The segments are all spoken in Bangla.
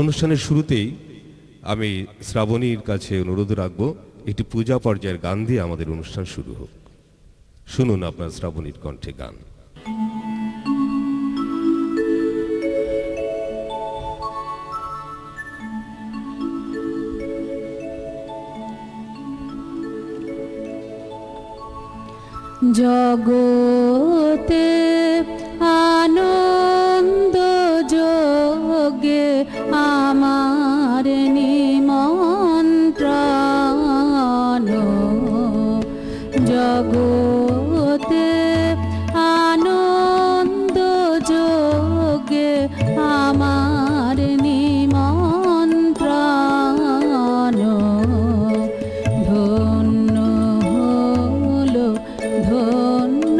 অনুষ্ঠানের শুরুতেই আমি শ্রাবণীর কাছে অনুরোধ রাখবো একটি পূজা পর্যায়ের গান দিয়ে আমাদের অনুষ্ঠান শুরু হোক। শুনুন আপনার শ্রাবণীর কণ্ঠে গান। জগতে আনন্দ যোগে আমার নিমন্ত্রণ, জগতে আনন্দ যোগে আমার নিমন্ত্রণ। ধন্য হলো ধন্য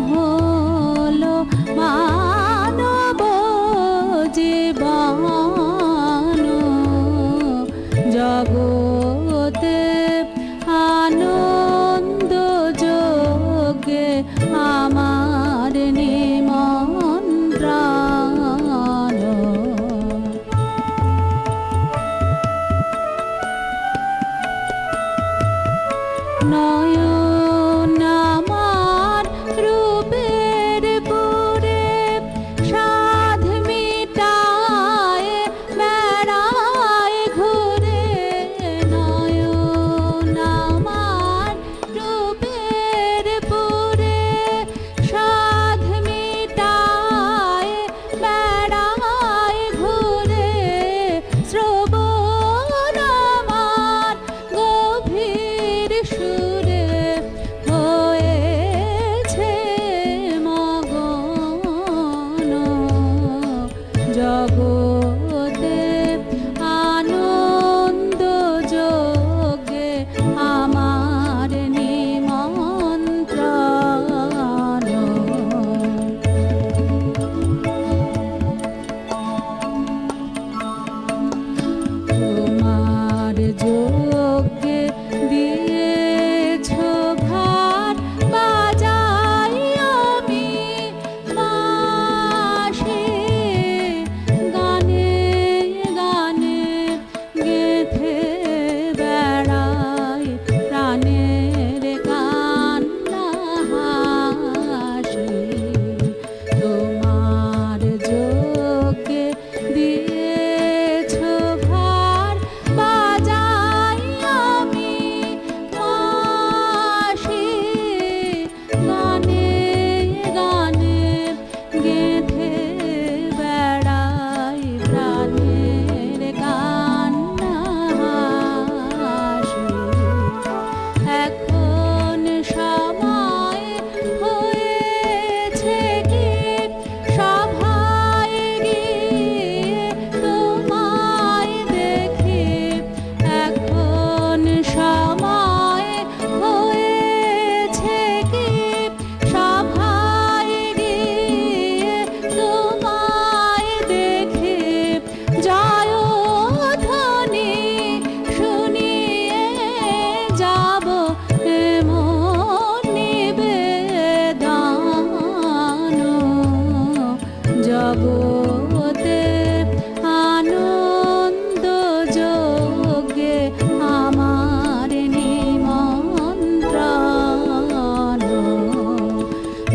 হলো মানব জীবন, জগতে আনন্দ যোগে আমার নিমন্ত্রণ। নয়ন আমার রূপের পুরে সাধ মিটায় বেড়ায় ঘুরে, নয়ন আমার রূপের পুরে সাধ মিটায় বেড়ায় ঘুরে, শ্রবণ আমার গভীর সুরে হয়েছে মগন, জগতে আনন্দ যোগে আমার নিমন্ত্রণ। তোমার যোগে দিয়েছ ভার বাজাই আমি বাঁশি, গানে গানে গেঁথে বেড়াই প্রাণের কান্না হাসি। তোমার যোগে দিয়েছ ভার বাজাই আমি বাঁশি, গানে গানে গেঁথে বেড়াই প্রাণের কান্না হাসি। এখন সময় হয়েছে কি সভায় গিয়ে তোমায় দেখি, এখন সময় হয়েছে কি সভায় গিয়ে তোমায় দেখি, জয়ধ্বনি শুনিয়ে যাব এমন নিবেদন, জগতে আনন্দ যোগে আমার নিমন্ত্রণ।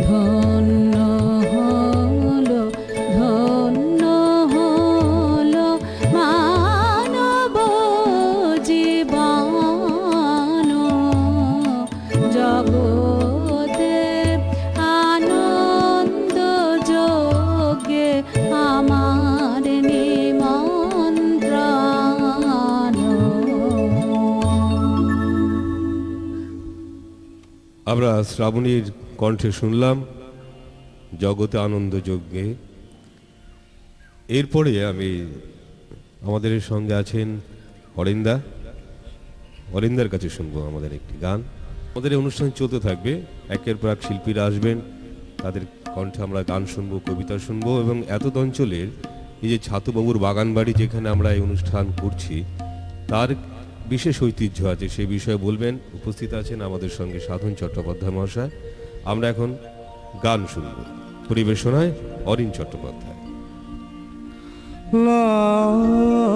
ধন্য হলো ধন্য হলো মানব জীবন, জগতে আনন্দ যোগে আমার নিমন্ত্রণ। আমরা শ্রাবণীর কণ্ঠে শুনলাম জগতে আনন্দ যজ্ঞে। এরপরে আমি আমাদের সঙ্গে আছেন অরিন্দার কাছে শুনবো আমাদের একটি গান। আমাদের এই অনুষ্ঠান চলতে থাকবে, একের পর এক শিল্পীরা আসবেন, তাদের কণ্ঠে আমরা গান শুনবো, কবিতা শুনবো, এবং এতদ অঞ্চলের এই যে ছাতুবাবুর বাগান বাড়ি যেখানে আমরা এই অনুষ্ঠান করছি তার বিশেষ ঐতিহ্য আছে, সেই বিষয়ে বলবেন। উপস্থিত আছেন আমাদের সঙ্গে সাধন চট্টোপাধ্যায় মহাশয়। আমরা এখন গান শুনব, পরিবেশনায় অরিন চট্টোপাধ্যায়। লা